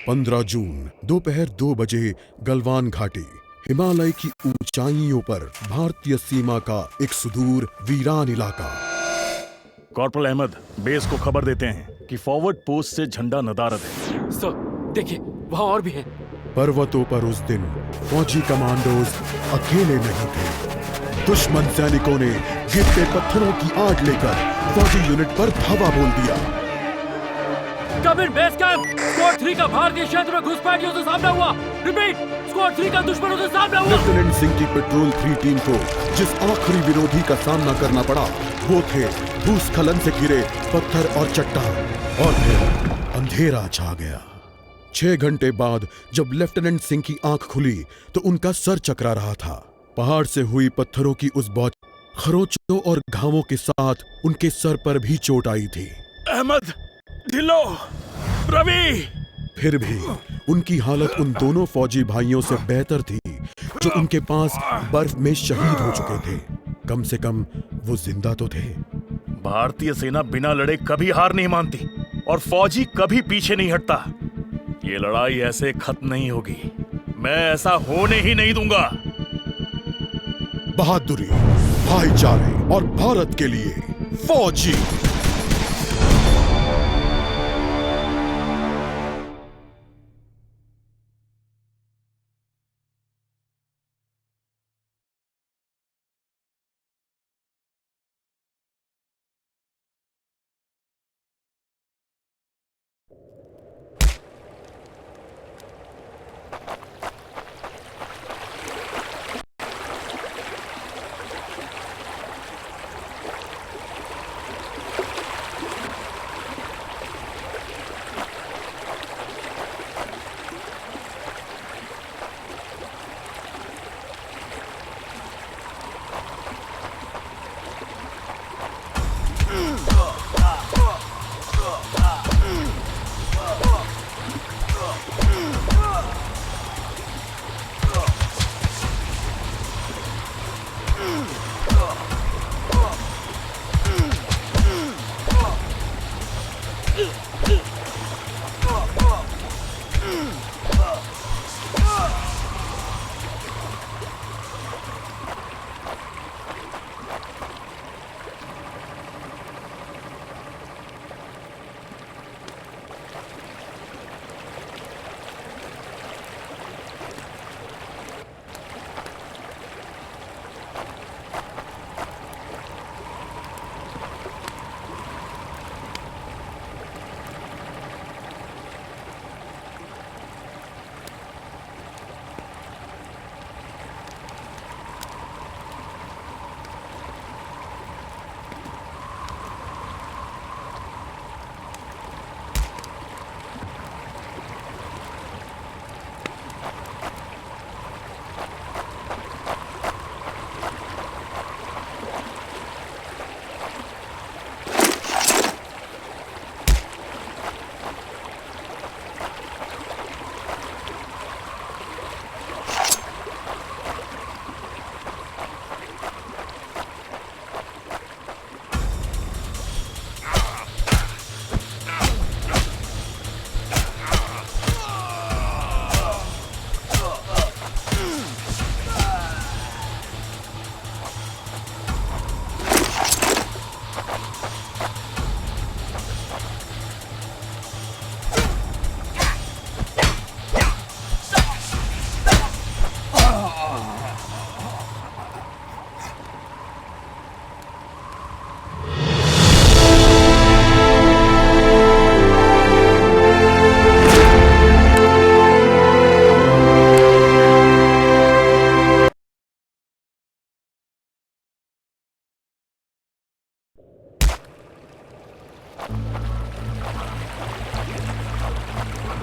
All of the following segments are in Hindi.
15 जून दोपहर 2 बजे गलवान घाटी, हिमालय की ऊंचाइयों पर भारतीय सीमा का एक सुदूर वीरान इलाका। कॉर्पोरल अहमद, बेस को खबर देते हैं कि फॉरवर्ड पोस्ट से झंडा नदारद है। सर, देखिए वहाँ और भी हैं। पर्वतों पर उस दिन फौजी कमांडोज अकेले नहीं थे। दुश्मन सैनिकों ने गिरते पत्थरों की आड़ लेकर फौजी यूनिट पर धावा बोल दिया। कम इन बेस कैंप, स्क्वाड 3 का भारतीय क्षेत्र में घुसपैठियों से सामना हुआ। रिपीट, स्क्वाड 3 का दुश्मनों से सामना हुआ। लेफ्टिनेंट सिंह की पेट्रोल 3 टीम को जिस आखिरी विरोधी का सामना करना पड़ा वो थे भूस्खलन से घिरे पत्थर और चट्टान। और फिर अंधेरा छा गया। 6 घंटे बाद जब लेफ्टिनेंट सिंह की आंख खुली तो उनका सर चकरा रहा था। पहाड़ से हुई पत्थरों की उस बौछार, खरोंचों और घावों के साथ उनके सर पर भी चोट आई थी। अहमद, ढिल्लो, रवि। फिर भी उनकी हालत उन दोनों फौजी भाइयों से बेहतर थी जो उनके पास बर्फ में शहीद हो चुके थे। कम से कम वो जिंदा तो थे। भारतीय सेना बिना लड़े कभी हार नहीं मानती और फौजी कभी पीछे नहीं हटता। ये लड़ाई ऐसे खत्म नहीं होगी। मैं ऐसा होने ही नहीं दूंगा। बहादुरी, भाईचारे और भारत के लिए फौजी।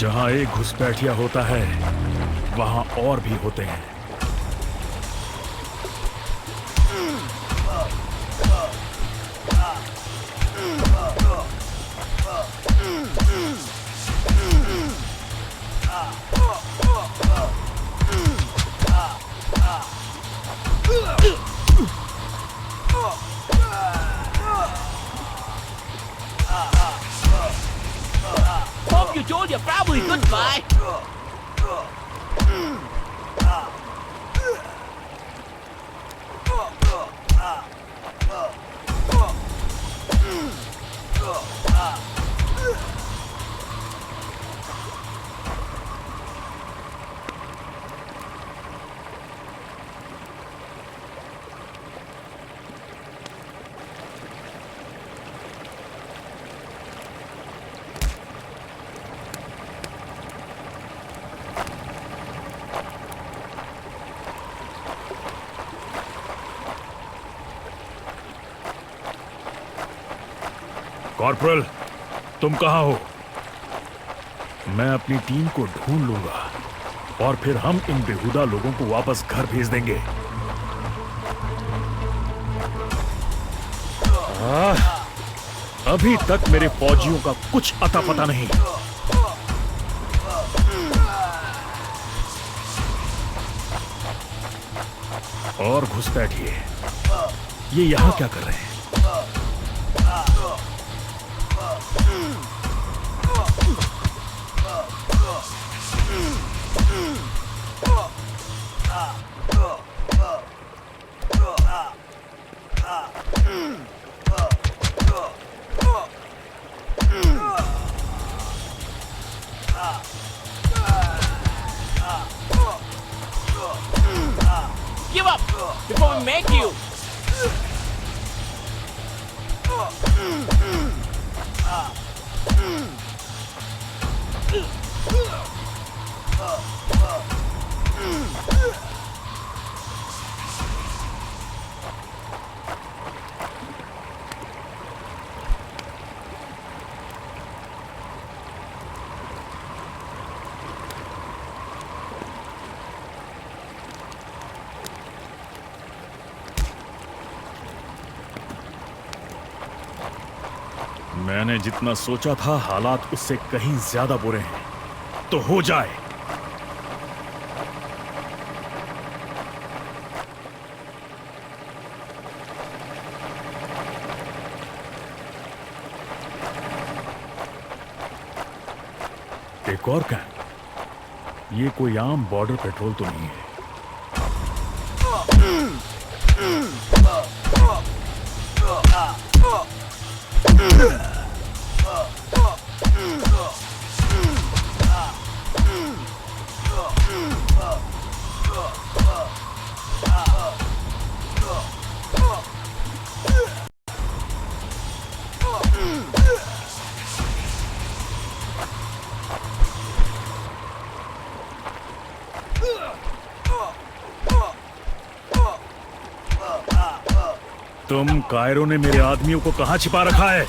जहां एक घुसपैठिया होता है वहां और भी होते हैं। Hope you told your family goodbye. Corporal, तुम कहां हो? मैं अपनी टीम को ढूंढ लूंगा और फिर हम इन बेहुदा लोगों को वापस घर भेज देंगे। अभी तक मेरे फौजियों का कुछ अता पता नहीं। और घुसपैठिए, ये यहां क्या कर रहे हैं? Give up before we make you. मैंने जितना सोचा था हालात उससे कहीं ज्यादा बुरे हैं। तो हो जाए। एक और कैंप। ये कोई आम बॉर्डर पेट्रोल तो नहीं है। तुम कायरो ने मेरे आदमियों को कहां छिपा रखा है?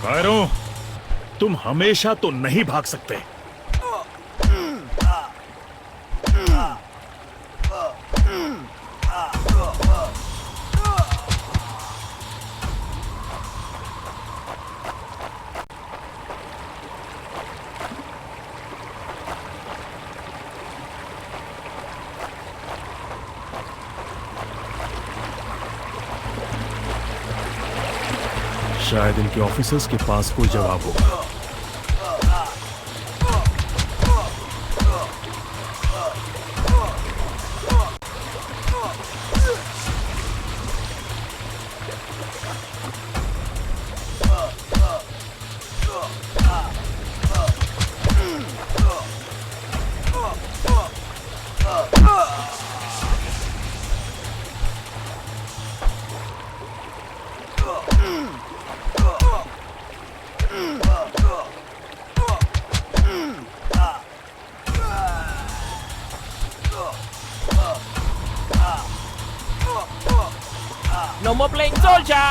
कायरो, तुम हमेशा तो नहीं भाग सकते। शायद इनके ऑफिसर्स के पास कोई जवाब होगा। No more playing soldier.